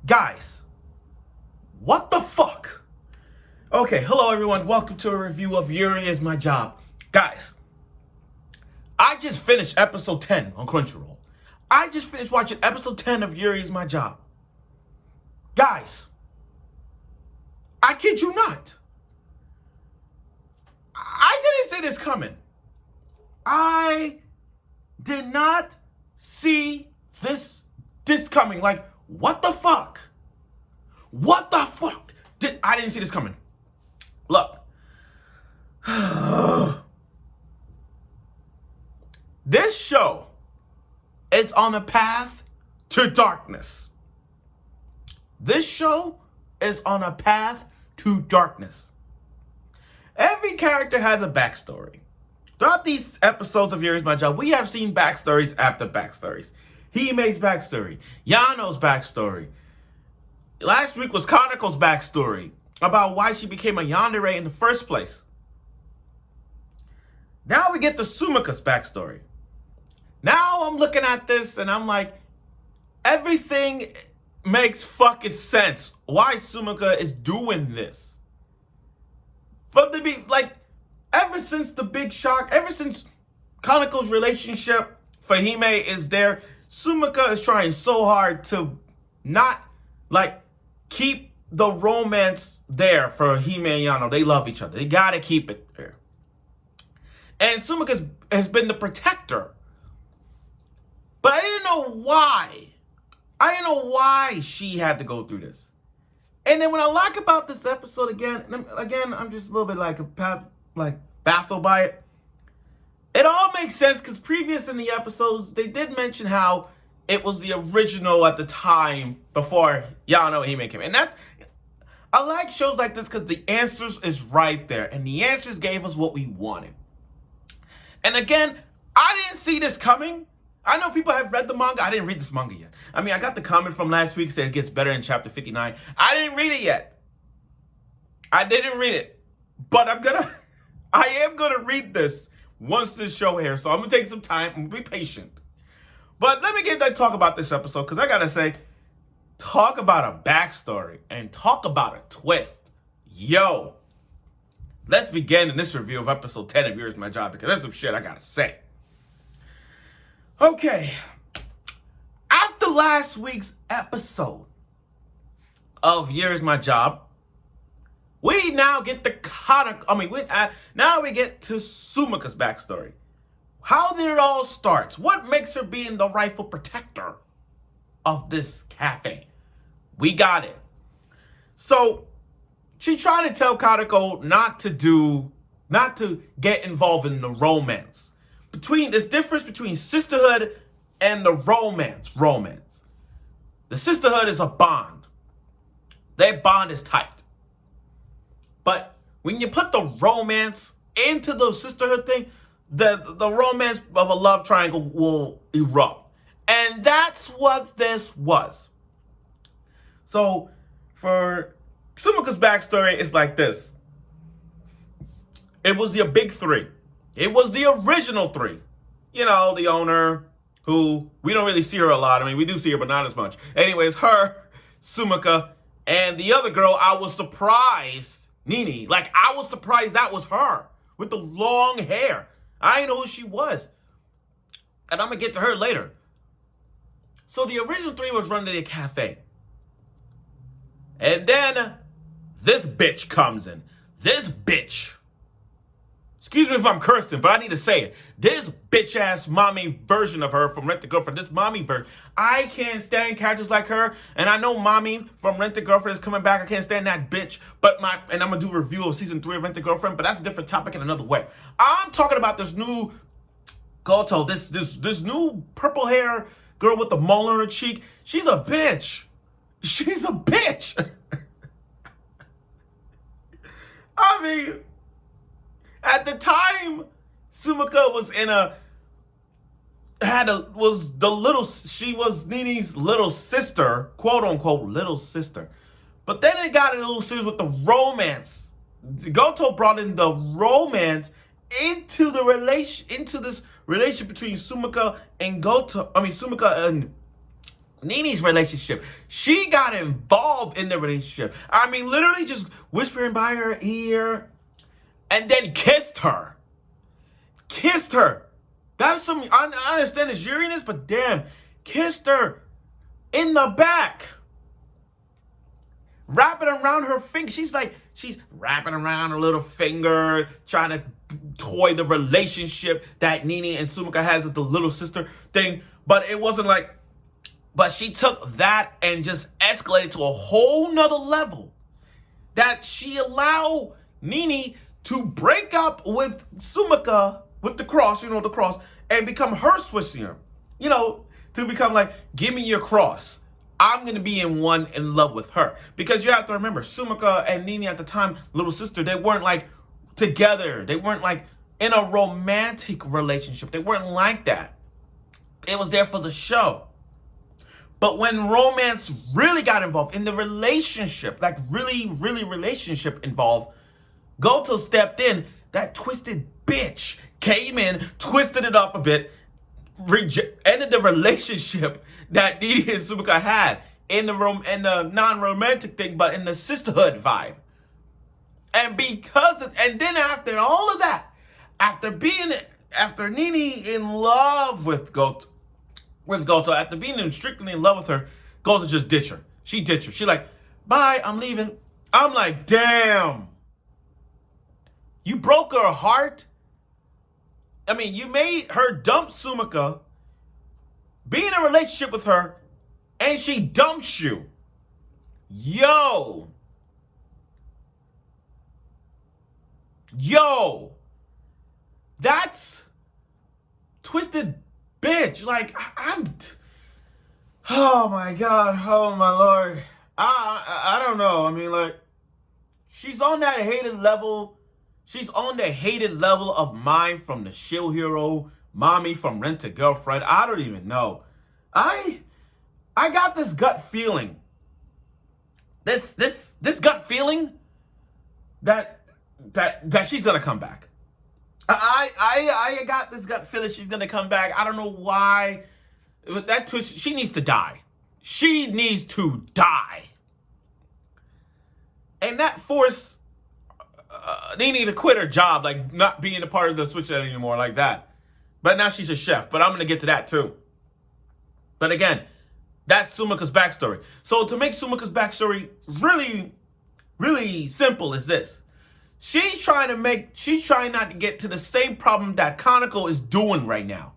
Guys, what the fuck? Okay, hello everyone. Welcome to a review of Yuri is My Job. Guys, I just finished episode 10 on Crunchyroll. I just finished watching episode 10 of Yuri is My Job. Guys, I kid you not. I didn't see this coming. I did not see this coming. Like, what the fuck? What the fuck? I didn't see this coming. Look. This show is on a path to darkness. This show is on a path to darkness. Every character has a backstory. Throughout these episodes of Yuri's My Job, we have seen backstories after backstories. Hime's backstory, Yano's backstory. Last week was Kanako's backstory about why she became a yandere in the first place. Now we get the Sumika's backstory. Now I'm looking at this and I'm like, everything makes fucking sense. Why Sumika is doing this? Ever since the big shock, ever since Kanako's relationship for Hime is there, Sumika is trying so hard to not, keep the romance there for Hime and Yano. They love each other. They gotta keep it there. And Sumika has been the protector. But I didn't know why. I didn't know why she had to go through this. And then when I like about this episode again, I'm just a little bit baffled by it. It all makes sense because previous in the episodes, they did mention how it was the original at the time before Yano and Hime came. And I like shows like this because the answers is right there. And the answers gave us what we wanted. And again, I didn't see this coming. I know people have read the manga. I didn't read this manga yet. I mean, I got the comment from last week saying it gets better in chapter 59. I didn't read it yet. I didn't read it. But I am gonna read this once this show airs. So I'm gonna take some time and be patient. But let me talk about this episode, because I gotta say, talk about a backstory and talk about a twist. Yo, let's begin in this review of episode 10 of Yuri's My Job, because there's some shit I gotta say. Okay, after last week's episode of Yuri's My Job, we now get now we get to Sumika's backstory. How did it all start? What makes her being the rightful protector of this cafe? We got it. So she tried to tell Kanako not to get involved in the romance. There's difference between sisterhood and the romance. The sisterhood is a bond. Their bond is tight. But when you put the romance into the sisterhood thing, the romance of a love triangle will erupt. And that's what this was. So for Sumika's backstory, it's like this. It was the big three. It was the original three. You know, the owner, who we don't really see her a lot. I mean, we do see her, but not as much. Anyways, her, Sumika, and the other girl, I was surprised, Nini. I was surprised that was her with the long hair. I didn't know who she was. And I'm going to get to her later. So the original three was running the cafe. And then this bitch comes in. This bitch. Excuse me if I'm cursing, but I need to say it. This bitch-ass mommy version of her from Rent a Girlfriend, this mommy version. I can't stand characters like her, and I know mommy from Rent a Girlfriend is coming back. I can't stand that bitch, and I'm going to do a review of season 3 of Rent a Girlfriend, but that's a different topic in another way. I'm talking about this new Goto, this new purple hair girl with the mole on her cheek. She's a bitch. She's a bitch. I mean, at the time, Sumika was she was Nini's little sister, quote unquote little sister. But then it got a little serious with the romance. Goto brought in the romance into this relationship between Sumika and Nini's relationship. She got involved in the relationship. I mean, literally just whispering by her ear and then kissed her. Kissed her. That's some, I understand it's Uriness, but damn, kissed her in the back. Wrapping around her finger. She's wrapping around her little finger, trying to toy the relationship that Nini and Sumika has with the little sister thing. But it wasn't like, but she took that and just escalated to a whole nother level. That she allowed Nini to break up with Sumika with the cross, the cross, and become her switcher. To become like, give me your cross. I'm going to be in love with her. Because you have to remember, Sumika and Nini at the time, little sister, they weren't like together. They weren't like in a romantic relationship. They weren't like that. It was there for the show. But when romance really got involved in the relationship, like really relationship involved, Goto stepped in. That twisted bitch came in, twisted it up a bit, ended the relationship that Nini and Sumika had in the non-romantic thing, but in the sisterhood vibe. And then after all of that, after Nini in love with Goto, after being strictly in love with her, Goto just ditched her. She ditched her. She like, bye, I'm leaving. I'm like, damn. You broke her heart. I mean, you made her dump Sumika, be in a relationship with her, and she dumps you. Yo. That's twisted bitch. Like, oh my God, oh my Lord. I don't know. I mean, like, she's on that hated level. She's on the hated level of mine from the Shield Hero, Mommy from Rent a Girlfriend. I don't even know. I got this gut feeling. This gut feeling that she's gonna come back. I got this gut feeling she's gonna come back. I don't know why. With that twist, she needs to die. She needs to die. And that forced Nini to quit her job, like not being a part of the Switch anymore, like that. But now she's a chef. But I'm gonna get to that too. But again, that's Sumika's backstory. So to make Sumika's backstory really simple is this. She's trying not to get to the same problem that Comical is doing right now.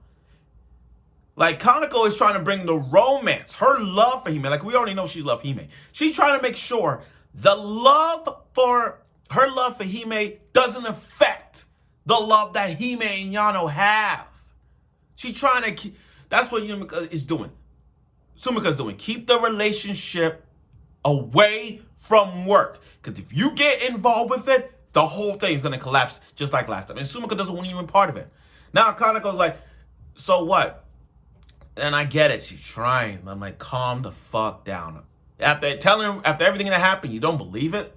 Like, Comical is trying to bring the romance, her love for Hime. Like, we already know she loves Hime. She's trying to make sure her love for Hime doesn't affect the love that Hime and Yano have. She's trying to that's what Yumika is doing. Sumika's doing. Keep the relationship away from work. Because if you get involved with it, the whole thing is going to collapse just like last time. And Sumika doesn't want even part of it. Now Kanako's like, so what? And I get it. She's trying. I'm like, calm the fuck down. After everything that happened, you don't believe it?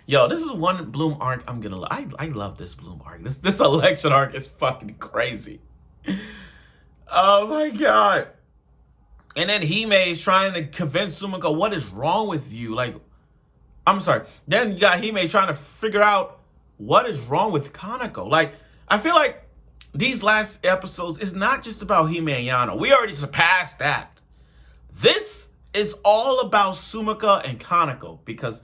Yo, this is one Bloom arc I'm gonna love. I love this Bloom arc. This election arc is fucking crazy. Oh my God. And then Hime is trying to convince Sumika, what is wrong with you? Like, I'm sorry. Then you got Hime trying to figure out what is wrong with Kanako. Like, I feel like these last episodes is not just about Hime and Yano. We already surpassed that. This is all about Sumika and Kanako because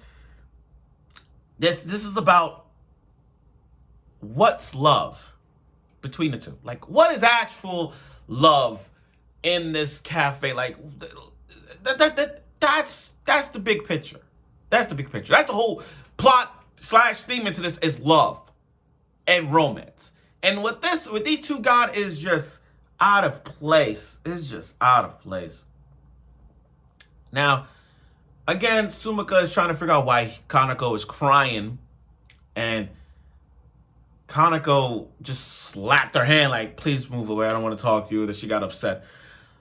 this is about what's love between the two. Like, what is actual love in this cafe? Like, that's the big picture. That's the big picture. That's the whole plot / theme into this is love and romance. And with these two gods is just out of place. It's just out of place. Now, again, Sumika is trying to figure out why Kanako is crying, and Kanako just slapped her hand like, "Please move away. I don't want to talk to you." That she got upset.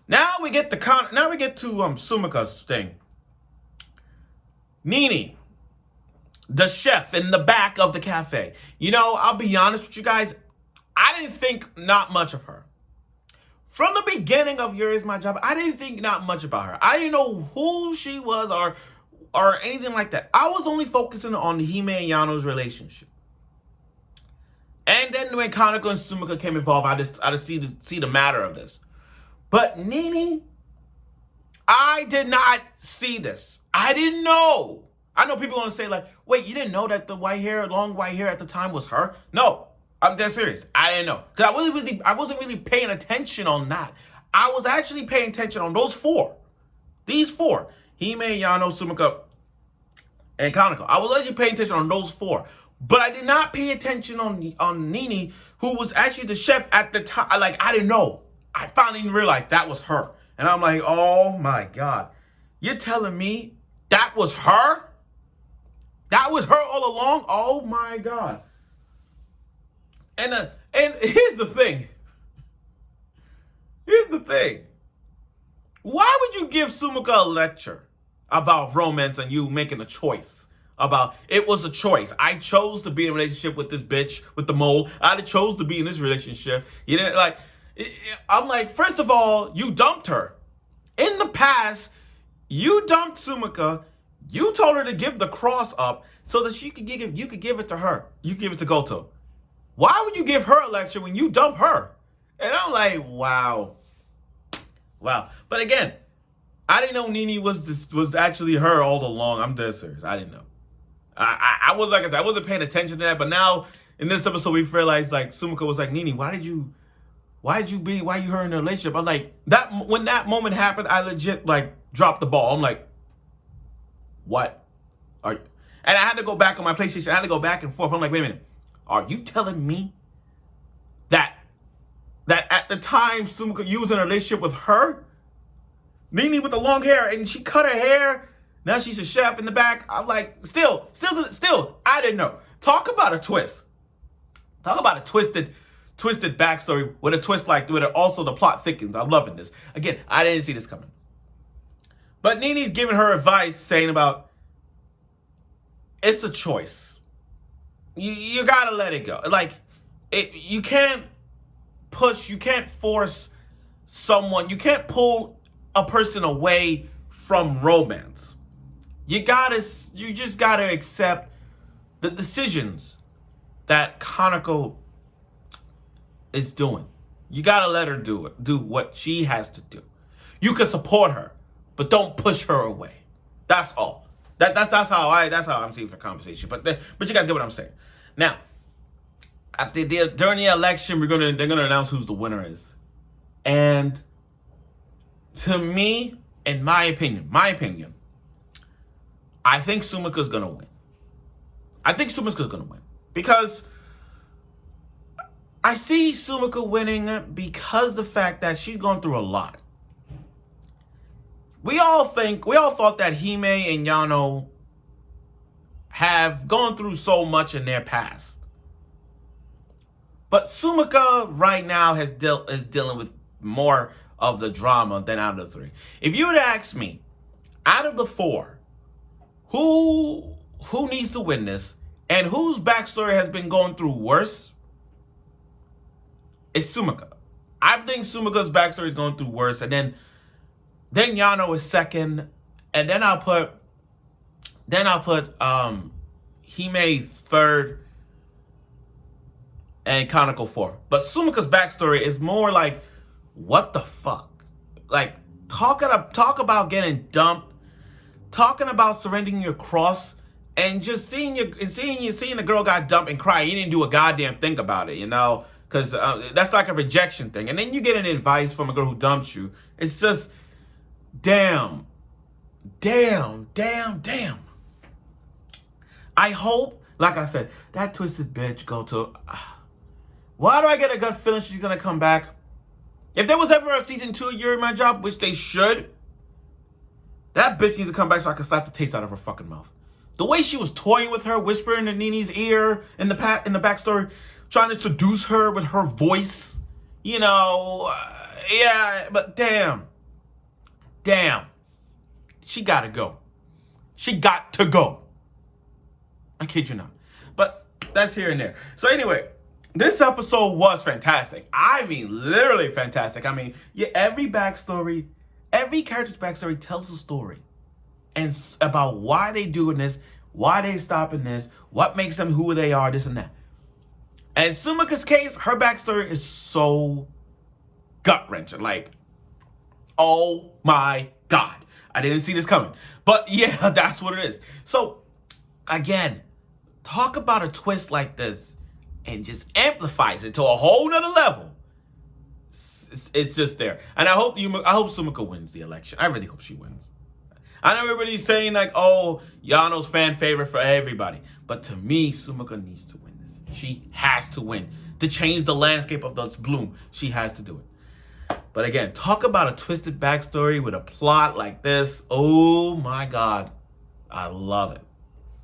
Now we get to Sumika's thing. Nini, the chef in the back of the cafe. I'll be honest with you guys. I didn't think not much of her. from the beginning of Yuri's My Job, I didn't think not much about her. I didn't know who she was or anything like that. I was only focusing on Hime and Yano's relationship. And then when Kaneko and Sumika came involved, I just see the matter of this. But Nini, I did not see this. I didn't know. I know people are gonna say like, wait, you didn't know that the long white hair at the time was her? No, I'm dead serious. I didn't know. Because I wasn't really paying attention on that. I was actually paying attention on those four. These four. Hime, Yano, Sumika, and Kaneko. I was actually paying attention on those four. But I did not pay attention on Nini, who was actually the chef at the time. Like, I didn't know. I finally realized that was her. And I'm like, oh my God. You're telling me that was her? That was her all along? Oh my God. And here's the thing. Here's the thing. Why would you give Sumika a lecture about romance and you making a choice? About it was a choice. I chose to be in a relationship with this bitch, with the mole. I chose to be in this relationship. You didn't like. I'm like, first of all, you dumped her. In the past, you dumped Sumika. You told her to give the cross up so that you could give it to her. You give it to Goto. Why would you give her a lecture when you dump her? And I'm like, wow. But again, I didn't know Nini was actually her all along. I'm dead serious. I didn't know. I was like I said, I wasn't paying attention to that, but now in this episode we realized like Sumika was like, Nini, why you her in a relationship? I'm like, when that moment happened, I legit like dropped the ball. I'm like, what are you? And I had to go back on my PlayStation. I had to go back and forth. I'm like, wait a minute, are you telling me that at the time Sumika, you was in a relationship with her, Nini with the long hair, and she cut her hair? Now she's a chef in the back. I'm like, still, I didn't know. Talk about a twist. Talk about a twisted backstory with a twist like with it. Also, the plot thickens. I'm loving this. Again, I didn't see this coming. But Nini's giving her advice, saying about it's a choice. You gotta let it go. Like, you can't push. You can't force someone. You can't pull a person away from romance. You just gotta accept the decisions that Kaneko is doing. You gotta let her do what she has to do. You can support her, but don't push her away. That's all. That's how I'm seeing the conversation. But you guys get what I'm saying. Now, during the election, they're gonna announce who's the winner is, and to me, in my opinion, I think Sumika's gonna win. Because I see Sumika winning because the fact that she's gone through a lot. We all thought that Hime and Yano have gone through so much in their past. But Sumika right now is dealing with more of the drama than out of the three. If you would ask me, out of the four, who needs to win this and whose backstory has been going through worse, it's Sumika. I think Sumika's backstory is going through worse, and then Yano is second, and then I'll put Hime third and Kaneko fourth. But Sumika's backstory is more like, what the fuck? Like, talk about getting dumped, talking about surrendering your cross, and just seeing the girl got dumped and cry. You didn't do a goddamn thing about it, you know, because that's like a rejection thing. And then you get an advice from a girl who dumped you. It's just, damn. I hope, like I said, that twisted bitch Goto. Why do I get a gut feeling she's gonna come back? If there was ever a season 2 of Yuri My Job, which they should, that bitch needs to come back so I can slap the taste out of her fucking mouth. The way she was toying with her, whispering in Nini's ear in the backstory, trying to seduce her with her voice, you know, yeah, but damn, she gotta go. She got to go. I kid you not. But that's here and there. So anyway, this episode was fantastic. I mean, literally fantastic. I mean, yeah, every backstory, every character's backstory tells a story. And about why they doing this, why they stopping this, what makes them who they are, this and that. And Sumika's case, her backstory is so gut-wrenching. Like, oh my God. I didn't see this coming. But yeah, that's what it is. So, again, talk about a twist like this and just amplifies it to a whole nother level. It's just there. And I hope Sumika wins the election. I really hope she wins. I know everybody's saying like, oh, Yano's fan favorite for everybody. But to me, Sumika needs to win this. She has to win. To change the landscape of this bloom, she has to do it. But again, talk about a twisted backstory with a plot like this. Oh my God. I love it.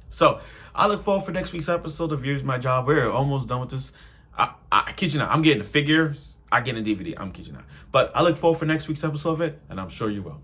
So, I look forward for next week's episode of Here's My Job. We're almost done with this. I kid you not. I'm getting the figures. I get a DVD. I'm kidding you not. But I look forward for next week's episode of it, and I'm sure you will.